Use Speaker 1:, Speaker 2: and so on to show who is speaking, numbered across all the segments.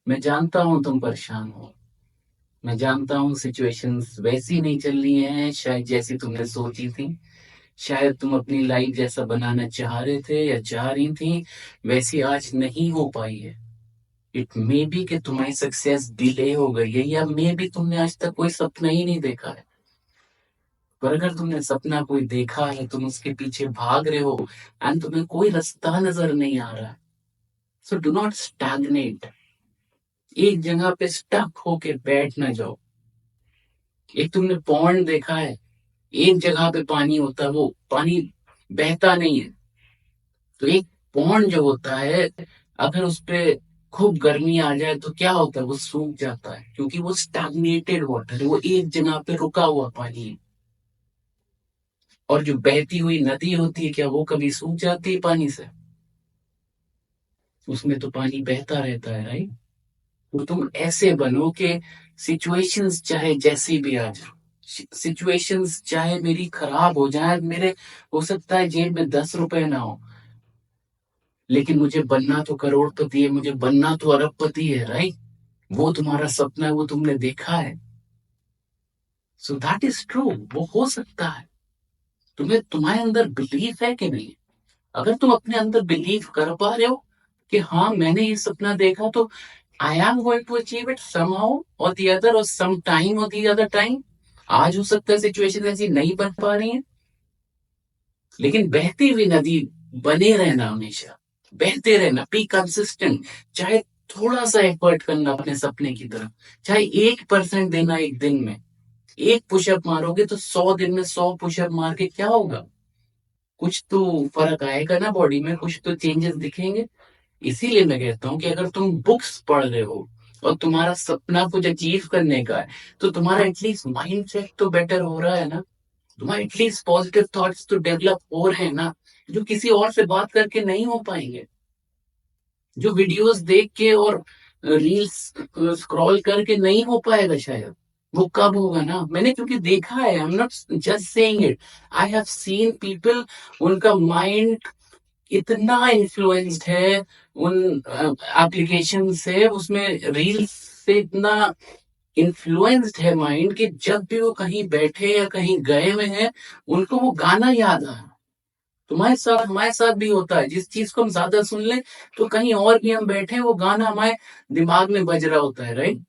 Speaker 1: मैं जानता हूँ तुम परेशान हो। मैं जानता हूँ सिचुएशंस वैसी नहीं चल रही हैं शायद जैसी तुमने सोची थी। शायद तुम अपनी लाइफ जैसा बनाना चाह रहे थे या चाह रही थी, वैसी आज नहीं हो पाई है। इट मे बी कि तुम्हारी सक्सेस डिले हो गई है, या मे बी तुमने आज तक कोई सपना ही नहीं देखा है। पर अगर तुमने सपना कोई देखा है, तुम उसके पीछे भाग रहे हो एंड तुम्हें कोई रास्ता नजर नहीं आ रहा है, सो डू नॉट स्टैग्नेट। एक जगह पे स्टक होके बैठ ना जाओ। एक तुमने पॉन्ड देखा है, एक जगह पे पानी होता है, वो पानी बहता नहीं है। तो एक पॉन्ड जो होता है, अगर उस पे खूब गर्मी आ जाए तो क्या होता है, वो सूख जाता है, क्योंकि वो स्टैग्नेटेड वाटर है, वो एक जगह पे रुका हुआ पानी है। और जो बहती हुई नदी होती है, क्या वो कभी सूख जाती है पानी से? उसमें तो पानी बहता रहता है, राइट? तो तुम ऐसे बनो कि सिचुएशंस चाहे जैसी भी आ जाए, सिचुएशंस चाहे मेरी खराब हो जाए, मेरे हो सकता है जेब में 10 रुपए ना हो, लेकिन मुझे बनना तो करोड़पति है, मुझे बनना तो अरबपति है, राइट? वो तुम्हारा सपना है, वो तुमने देखा है। सो दैट इज ट्रू, वो हो सकता है। तुम्हारे अंदर बिलीफ है कि नहीं? अगर तुम अपने अंदर बिलीव कर पा रहे हो कि हाँ मैंने ये सपना देखा, तो I am going to achieve it somehow और द अदर, और सम टाइम और द अदर टाइम। आज हो सकता है सिचुएशन ऐसी नहीं बन पा रही है, लेकिन बहती हुई नदी बने रहना, हमेशा बहते रहना, बी कंसिस्टेंट। चाहे थोड़ा सा एफर्ट करना अपने सपने की तरफ, चाहे 1% देना एक दिन में। एक पुशअप मारोगे तो 100 दिन में 100 पुशअप मार के क्या होगा? कुछ तो फर्क आएगा ना बॉडी में, कुछ तो चेंजेस दिखेंगे। इसीलिए मैं कहता हूँ कि अगर तुम बुक्स पढ़ रहे हो और तुम्हारा सपना कुछ अचीव करने का है, तो तुम्हारा एटलीस्ट माइंड सेट तो बेटर हो रहा है ना। तुम्हारे एटलीस्ट पॉजिटिव थॉट्स तो डेवलप हो रहे हैं ना, जो किसी और से बात करके नहीं हो पाएंगे, जो वीडियोस देख के और रील्स स्क्रॉल करके नहीं हो पाएगा शायद। वो कब होगा ना, मैंने क्योंकि देखा है, I am not just saying it, I have seen people. उनका माइंड इतना इन्फ्लुएंस्ड है उन एप्लीकेशन से, उसमें रील्स से इतना इन्फ्लुएंस्ड है माइंड, कि जब भी वो कहीं बैठे या कहीं गए हुए हैं, उनको वो गाना याद आ। तुम्हारे साथ हमारे साथ भी होता है, जिस चीज को हम ज्यादा सुन लें तो कहीं और भी हम बैठे वो गाना हमारे दिमाग में बज रहा होता है, राइट?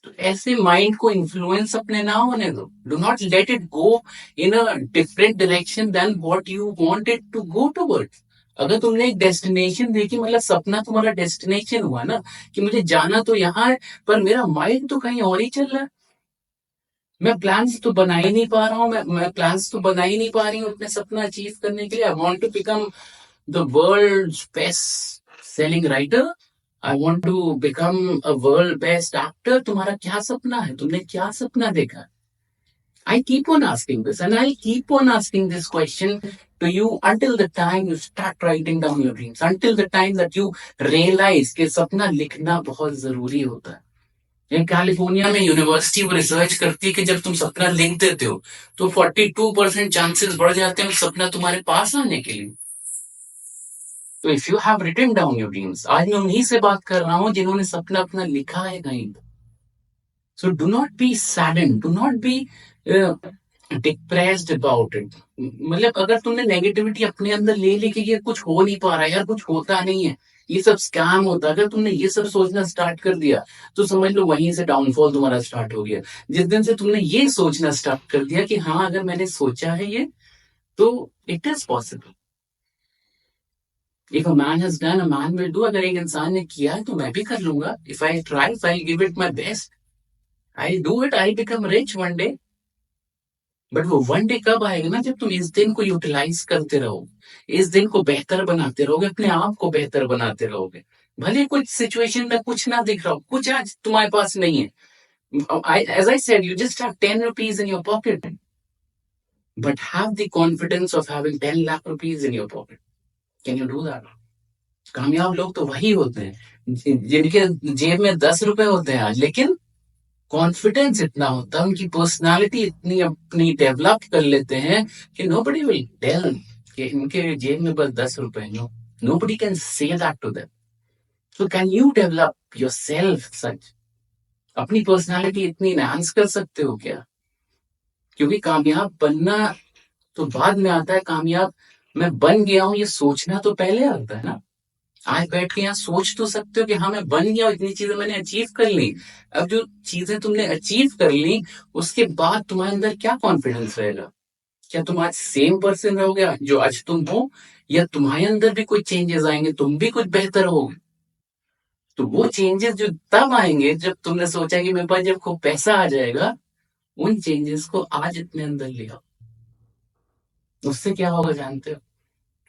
Speaker 1: तो ऐसे माइंड को इन्फ्लुएंस अपने ना होने दो। Do not let it go in a different direction than what you want it to go towards. अगर तुमने एक डेस्टिनेशन देखी, मतलब सपना तुम्हारा डेस्टिनेशन हुआ ना, कि मुझे जाना तो यहाँ है, पर मेरा माइंड तो कहीं और ही चल रहा है। मैं प्लान्स तो बना ही नहीं पा रहा हूँ, मैं प्लान्स तो बना ही नहीं पा रही हूँ अपने सपना अचीव करने के लिए। I want to become the world's best selling writer. I want to become a world best actor. तुम्हारा क्या सपना है? तुमने क्या सपना देखा? I keep on asking this and I keep on asking this question to you until the time you start writing down your dreams, until the time that you realize कि सपना लिखना बहुत जरूरी होता है। इन कैलिफोर्निया में university वो research करती है कि जब तुम सपना लिख देते हो, तो 42% चांसेस बढ़ जाते हैं उस सपना तुम्हारे पास आने के लिए। तो if you have written down your dreams, आज मैं उन्हीं से बात कर रहा हूँ जिन्होंने सपना अपना लिखा है कहीं। So do not be saddened, do not be depressed about it. मतलब अगर तुमने नेगेटिविटी अपने अंदर ले ली कि ये कुछ हो नहीं पा रहा है यार, कुछ होता नहीं है, ये सब स्कैम होता है, अगर तुमने ये सब सोचना स्टार्ट कर दिया, तो समझ लो वहीं से डाउनफॉल तुम्हारा स्टार्ट हो गया। जिस दिन से तुमने ये सोचना स्टार्ट कर दिया कि हाँ अगर मैंने सोचा है ये, तो it is possible. If a man has done a man will do. अगर एक इंसान ने किया है तो मैं भी कर लूंगा। If I try, if I give it my best, I do it, I become rich one day. But वो वन डे कब आएगा ना, जब तुम इस दिन को यूटिलाइज करते रहो, इस दिन को बेहतर बनाते रहोगे, अपने आप को बेहतर बनाते रहोगे। भले कुछ सिचुएशन में कुछ ना दिख रहा हो, कुछ आज तुम्हारे पास नहीं है, as I said, you just have 10 rupees in your pocket, but have the confidence of having 10 lakh rupees in your pocket. Can you do that? कामयाब लोग तो वही होते हैं जिनके जेब में 10 रुपए होते हैं आज, लेकिन कॉन्फिडेंस इतना होता है, उनकी पर्सनालिटी इतनी अपनी डेवलप कर लेते हैं कि नोबडी विल टेल कि इनके जेब में बस 10 रुपए। No, nobody can say that to them. So can you develop yourself such? अपनी पर्सनालिटी इतनी एनहांस कर सकते हो क्या? क्योंकि कामयाब बनना तो बाद में आता है, कामयाब मैं बन गया हूं ये सोचना तो पहले आता है ना। आज बैठ के यहाँ सोच तो सकते हो कि हाँ मैं बन गया, इतनी चीजें मैंने अचीव कर ली। अब जो चीजें तुमने अचीव कर ली उसके बाद तुम्हारे अंदर क्या कॉन्फिडेंस रहेगा? क्या तुम आज सेम पर्सन रहोगे जो आज तुम हो, या तुम्हारे अंदर भी कोई चेंजेस आएंगे, तुम भी कुछ बेहतर होगे? तो वो चेंजेस जो तब आएंगे जब तुमने सोचा कि मेरे पास जब खूब पैसा आ जाएगा, उन चेंजेस को आज अपने अंदर ले आओ। उससे क्या होगा जानते हो?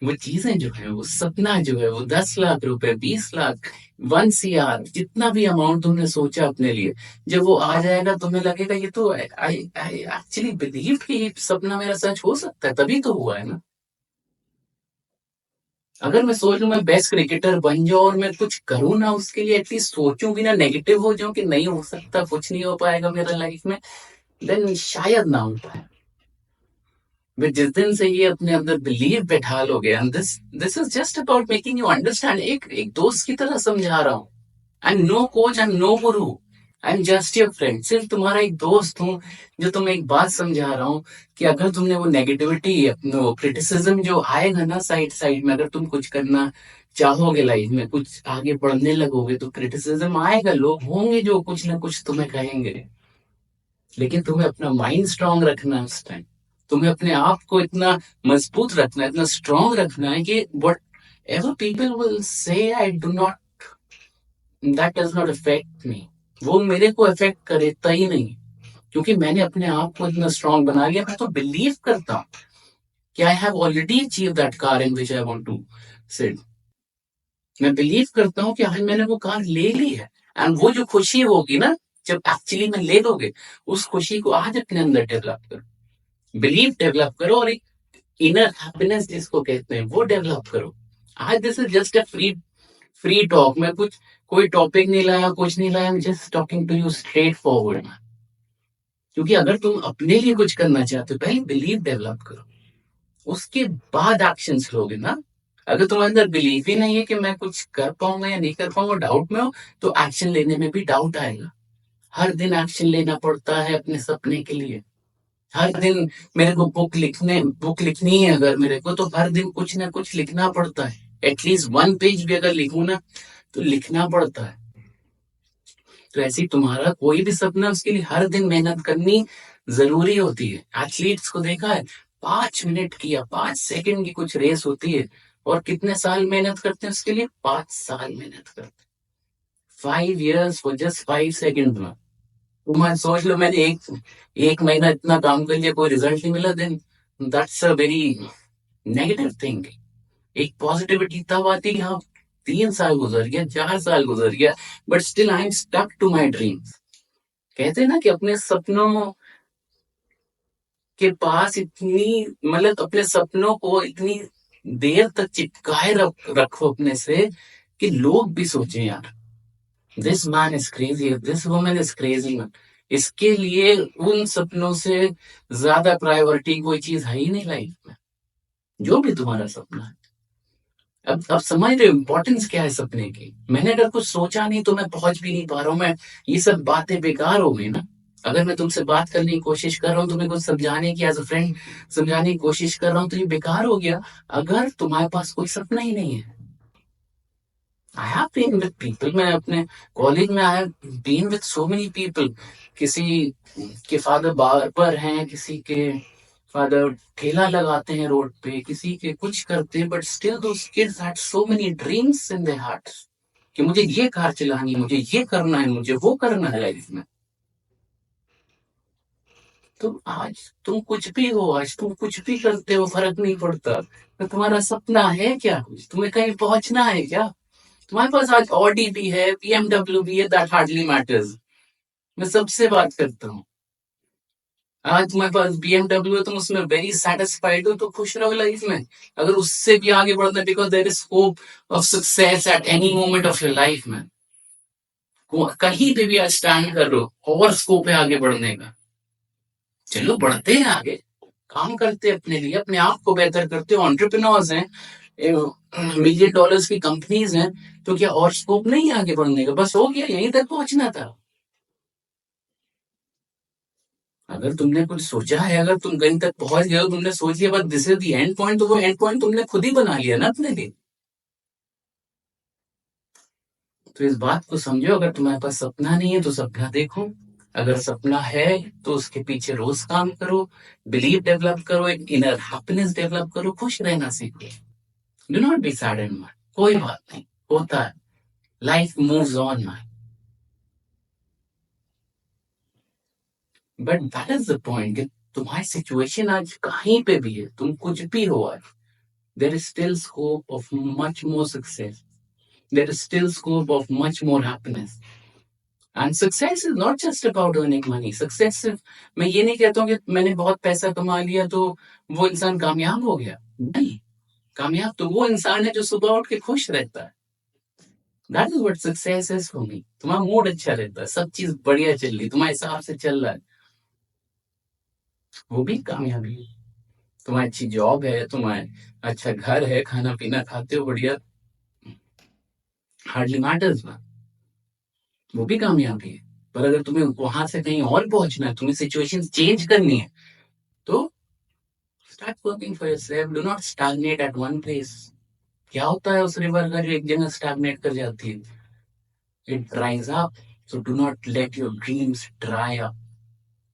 Speaker 1: वो चीजें जो है, वो सपना जो है, वो 10 लाख रुपए, 20 लाख, 1 CR, जितना भी अमाउंट तुमने सोचा अपने लिए, जब वो आ जाएगा तुम्हें लगेगा ये तो आई आई एक्चुअली बिलीव कि ये सपना मेरा सच हो सकता है, तभी तो हुआ है ना। अगर मैं सोच लूं मैं बेस्ट क्रिकेटर बन जाऊं और मैं कुछ करूं ना उसके लिए, एटलीस्ट सोचूं भी ना, नेगेटिव हो जाऊं कि नहीं हो सकता, कुछ नहीं हो पाएगा मेरा लाइफ में, देन शायद ना हो पाए। वे जिस दिन से ये अपने अंदर बिलीव बैठा लोगे, and this this is just about making you understand, एक एक दोस्त की तरह समझा रहा हूँ। I am no coach, I am no guru, I am just your friend, सिर्फ तुम्हारा एक दोस्त हूँ जो तुम्हें एक बात समझा रहा हूँ कि अगर तुमने वो नेगेटिविटी, वो क्रिटिसिज्म जो आएगा ना साइड साइड में, अगर तुम कुछ करना चाहोगे लाइफ में, कुछ आगे बढ़ने लगोगे, तो क्रिटिसिज्म आएगा, लोग होंगे जो कुछ ना कुछ तुम्हें कहेंगे, लेकिन तुम्हें अपना माइंड स्ट्रांग रखना है उस टाइम। तुम्हें अपने आप को इतना मजबूत रखना है, इतना स्ट्रांग रखना है कि what ever people will say, I do not, that does not affect me, वो मेरे को अफेक्ट करेता ही नहीं, क्योंकि मैंने अपने आप को इतना स्ट्रांग बना लिया। मैं तो बिलीव करता हूँ कि I have already achieve that car in which I want to sit. मैं बिलीव करता हूँ कि आज मैंने वो कार ले ली है, एंड वो जो खुशी होगी ना जब एक्चुअली में ले लोगे, उस खुशी को आज अपने अंदर डेवलप करो, बिलीव डेवलप करो, और एक इनर हैप्पीनेस जिसको कहते हैं वो डेवलप करो। आज this is just a free free talk, मैं कुछ कोई टॉपिक नहीं लाया, कुछ नहीं लाया, just talking to you straightforward. क्योंकि अगर तुम अपने लिए कुछ करना चाहते हो, पहले बिलीव डेवलप करो, उसके बाद एक्शन लोगे ना। अगर तुम्हारे अंदर बिलीव ही नहीं है कि मैं कुछ कर पाऊंगा या नहीं कर पाऊंगा, डाउट में हो, तो एक्शन लेने में भी डाउट आएगा। हर दिन एक्शन लेना पड़ता है अपने सपने के लिए। हर दिन मेरे को बुक लिखनी है अगर मेरे को, तो हर दिन कुछ ना कुछ लिखना पड़ता है। एटलीस्ट 1 पेज भी अगर लिखूं ना, तो लिखना पड़ता है। तो ऐसे ही तुम्हारा कोई भी सपना, उसके लिए हर दिन मेहनत करनी जरूरी होती है। एथलीट्स को देखा है, 5 मिनट की या 5 सेकंड की कुछ रेस होती है, और कितने साल मेहनत करते हैं उसके लिए? 5 साल मेहनत करते हैं। 5 years फॉर जस्ट 5 सेकंड में। तो मैं सोच लो, मैंने एक एक महीना इतना काम कर लिया, कोई रिजल्ट नहीं मिला, then that's a very negative thing. एक पॉजिटिविटी तब आती है, हाँ 3 साल गुजर गया, 4 साल गुजर गया, but still I am stuck to my dreams. कहते हैं ना कि अपने सपनों के पास इतनी, मतलब अपने सपनों को इतनी देर तक चिपकाए रखो अपने से कि लोग भी सोचें यार, this man is crazy, this woman is crazy man. इसके लिए उन सपनों से ज्यादा प्रायोरिटी कोई चीज है ही नहीं लाइफ में। जो भी तुम्हारा सपना है, अब समझ रहे हो इंपॉर्टेंस क्या है सपने की? मैंने अगर कुछ सोचा नहीं तो मैं पहुंच भी नहीं पा रहा हूँ, मैं ये सब बातें बेकार हो गई ना। अगर मैं तुमसे बात करने की कोशिश कर रहा हूँ, तुम्हें कुछ समझाने की, एज अ फ्रेंड समझाने की कोशिश कर रहा हूँ, तो ये बेकार हो गया अगर तुम्हारे पास कोई सपना ही नहीं है। I have been with people, मैं अपने कॉलेज में I have been with so many people. किसी के फादर बार्बर हैं, किसी के फादर ठेला लगाते हैं रोड पे, किसी के कुछ करते हैं, but still those kids had so many dreams in their hearts कि मुझे ये कार चलानी है, मुझे ये करना है, मुझे वो करना है लाइफ में। तो आज तुम कुछ भी हो, आज तुम कुछ भी करते हो, फर्क नहीं पड़ता। तो तुम्हारा सपना है क्या? कुछ तुम्हें कहीं पहुंचना है क्या? तुम्हारे पास आज ऑडी भी है, बीएमडब्ल्यू भी है, दैट हार्डली मैटर्स। मैं सबसे बात करता हूँ, आज तुम्हारे पास बीएमडब्ल्यू है, तुम उसमें वेरी सेटिस्फाइड हो, तो खुश रहो लाइफ में। अगर उससे भी आगे बढ़ना, because there is scope of success at any moment of your life में। कहीं पे भी आज स्टैंड कर रहे हो, और स्कोप है आगे बढ़ने का। चलो बढ़ते हैं आगे, काम करते हैं अपने लिए, अपने आप को बेहतर करते हो, एंटरप्रेन्योर्स हैं, मिलियन डॉलर्स की कंपनीज हैं, तो क्या और स्कोप नहीं है आगे बढ़ने का? बस हो गया, यहीं तक पहुंचना था। अगर तुमने कुछ सोचा है, अगर तुम कहीं तक पहुंच गए हो, तुमने सोच लिया बस this is the end point, तो वो एंड पॉइंट तुमने खुद ही बना लिया ना अपने लिए। तो इस बात को समझो, अगर तुम्हारे पास सपना नहीं है तो सपना देखो, अगर सपना है तो उसके पीछे रोज काम करो, बिलीव डेवलप करो, एक इनर हैप्पीनेस डेवलप करो, खुश रहना सीखो। Do not be sad and mind, कोई बात नहीं, होता है, life moves on man. But that is the point कि तुम्हारी सिचुएशन आज कहीं पे भी है, तुम कुछ भी हो आज, there is still scope of much more success, there is still scope of much more happiness. And success is not just about earning money. Success सिर्फ, मैं ये नहीं कहता हूँ कि मैंने बहुत पैसा कमा लिया तो वो इंसान कामयाब हो गया, नहीं। कामयाब तो वो इंसान है जो सुबह उठ के खुश रहता है। That is what success is for me. तुम्हारा मूड अच्छा रहता है, सब चीज बढ़िया चल रही, तुम्हारे हिसाब से चल रहा है, वो भी कामयाबी है। तुम्हारी अच्छी जॉब है, तुम्हारे अच्छा घर है, खाना पीना खाते हो बढ़िया, हार्डली मैटर्स ना, वो भी कामयाबी है। पर अगर तुम्हें वहां से कहीं और पहुंचना है, तुम्हें सिचुएशन चेंज करनी है, तो start working for yourself, do not stagnate at one place. क्या होता है उस रिवर का जो एक जगह स्टैग्नेट कर जाती है? It ड्राइज up. So do not let your dreams dry up.